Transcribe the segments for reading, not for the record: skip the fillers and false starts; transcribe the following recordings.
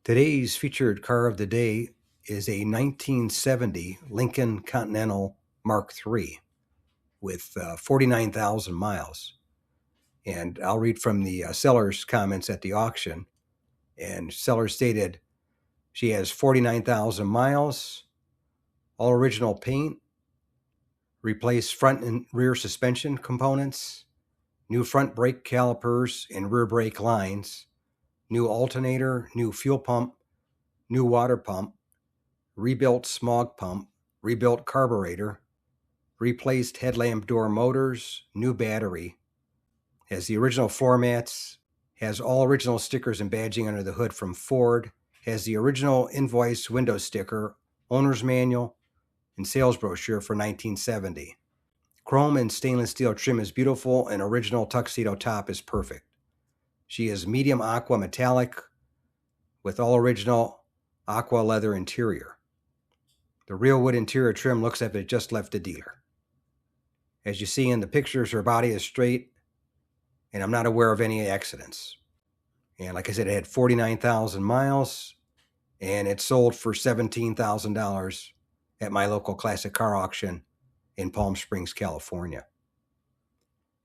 Today's featured car of the day is a 1970 Lincoln Continental Mark III with 49,000 miles. And I'll read from the seller's comments at the auction. And seller stated, she has 49,000 miles, all original paint, replaced front and rear suspension components, new front brake calipers and rear brake lines, new alternator, new fuel pump, new water pump, rebuilt smog pump, rebuilt carburetor, replaced headlamp door motors, new battery, has the original floor mats, has all original stickers and badging under the hood from Ford, has the original Invoice window sticker, owner's manual, and sales brochure for 1970. Chrome and stainless steel trim is beautiful, and original tuxedo top is perfect. She is medium aqua metallic with all original aqua leather interior. The real wood interior trim looks as if it just left the dealer. As you see in the pictures, her body is straight, and I'm not aware of any accidents. And like I said, it had 49,000 miles, and it sold for $17,000 at my local classic car auction in Palm Springs, California.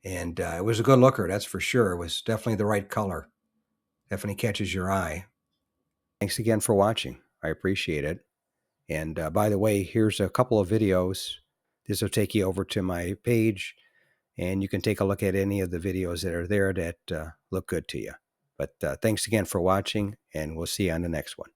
And it was a good looker, that's for sure. It was definitely the right color. Definitely catches your eye. Thanks again for watching. I appreciate it. And by the way, here's a couple of videos. This will take you over to my page, and you can take a look at any of the videos that are there that look good to you. But thanks again for watching, and we'll see you on the next one.